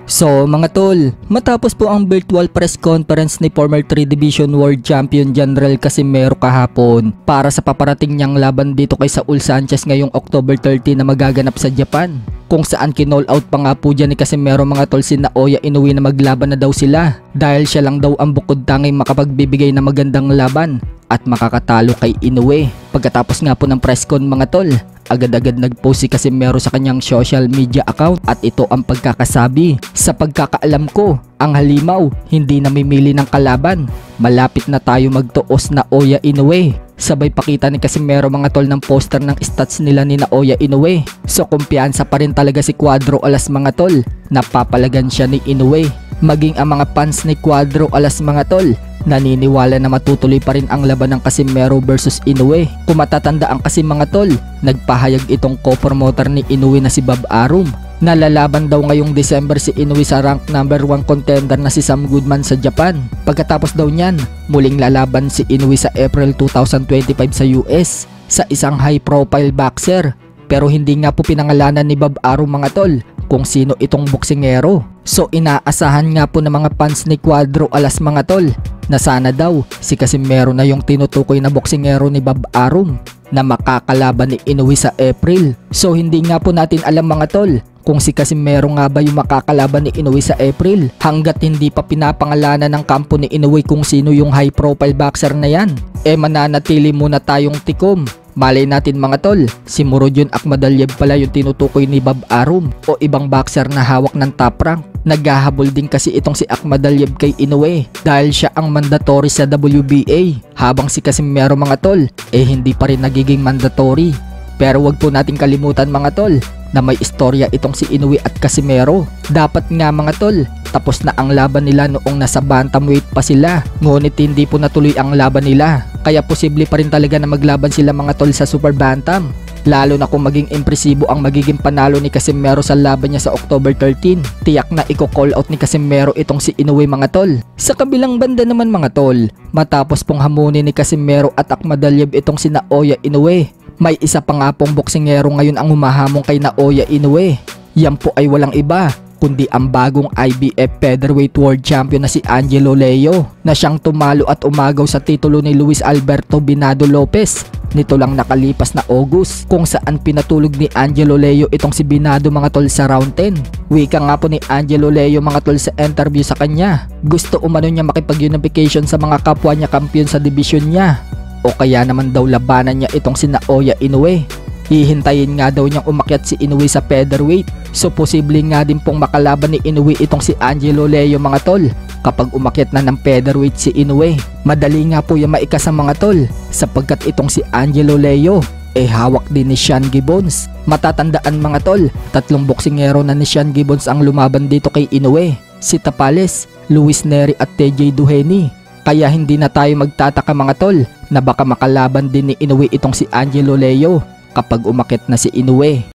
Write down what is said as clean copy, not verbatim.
So mga tol, matapos po ang virtual press conference ni former 3 Division World Champion General Casimero kahapon para sa paparating niyang laban dito kay Saul Sanchez ngayong October 30 na magaganap sa Japan, kung saan kinall out pa nga po dyan ni Casimero mga tol si Naoya Inoue na maglaban na daw sila dahil siya lang daw ang bukod tanging makapagbibigay na magandang laban at makakatalo kay Inoue. Pagkatapos nga po ng press con mga tol, agad-agad nag-post si Casimero sa kanyang social media account at ito ang pagkakasabi: "Sa pagkakaalam ko, ang halimaw hindi namimili ng kalaban. Malapit na tayo magtuos Naoya Inoue." Sabay pakita ni Casimero mga tol ng poster ng stats nila ni Naoya Inoue. So kumpiyansa pa rin talaga si Cuadro Alas mga tol. Napapalagan siya ni Inoue. Maging ang mga fans ni Cuadro Alas mga tol naniniwala na matutuloy pa rin ang laban ng Casimero versus Inoue. Kung matatandaan kasi mga tol, nagpahayag itong co-promoter ni Inoue na si Bob Arum na lalaban daw ngayong December si Inoue sa rank number 1 contender na si Sam Goodman sa Japan. Pagkatapos daw niyan, muling lalaban si Inoue sa April 2025 sa US sa isang high profile boxer. Pero hindi nga po pinangalanan ni Bob Arum mga tol kung sino itong boksingero. So inaasahan nga po ng mga fans ni Cuadro Alas mga tol na sana daw si Casimero na yung tinutukoy na boksingero ni Bob Arum na makakalaban ni Inoue sa April. So hindi nga po natin alam mga tol kung si Casimero nga ba yung makakalaban ni Inoue sa April hanggat hindi pa pinapangalanan ng kampo ni Inoue kung sino yung high profile boxer na yan. Mananatili muna tayong tikom. Malay natin mga tol, si Murodjon Akhmadaliev pala yung tinutukoy ni Bob Arum o ibang boxer na hawak ng top rank. Naghahabol din kasi itong si Akhmadaliev kay Inoue dahil siya ang mandatory sa WBA, habang si Casimero mga tol hindi pa rin nagiging mandatory. Pero wag po nating kalimutan mga tol na may istorya itong si Inoue at Casimero. Dapat nga mga tol, tapos na ang laban nila noong nasa bantamweight pa sila, ngunit hindi po natuloy ang laban nila. Kaya posible pa rin talaga na maglaban sila mga tol sa super bantam, lalo na kung maging impresibo ang magiging panalo ni Casimero sa laban niya sa October 13. Tiyak na i-call out ni Casimero itong si Inoue mga tol. Sa kabilang banda naman mga tol, matapos pong hamunin ni Casimero at Akhmadaliev itong si Naoya Inoue, may isa pa nga pong boksingero ngayon ang humahamon kay Naoya Inoue. Yan po ay walang iba kundi ang bagong IBF Featherweight World Champion na si Angelo Leo, na siyang tumalo at umagaw sa titulo ni Luis Alberto Binado Lopez nito lang nakalipas na August, kung saan pinatulog ni Angelo Leo itong si Binado mga tol sa round 10. Wika nga po ni Angelo Leo mga tol sa interview sa kanya, gusto umano niya makipag-unification sa mga kapwa niya kampiyon sa division niya, o kaya naman daw labanan niya itong si Naoya Inoue. Hihintayin nga daw niyang umakyat si Inoue sa featherweight. So posible nga din pong makalaban ni Inoue itong si Angelo Leo mga tol kapag umakyat na ng featherweight si Inoue. Madali nga po yung maikasa mga tol sapagkat itong si Angelo Leo hawak din ni Sean Gibbons. Matatandaan mga tol, tatlong boksingero na ni Sean Gibbons ang lumaban dito kay Inoue: si Tapales, Luis Nery at TJ Duheny. Kaya hindi na tayo magtataka mga tol na baka makalaban din ni Inoue itong si Angelo Leo kapag umakyat na si Inoue.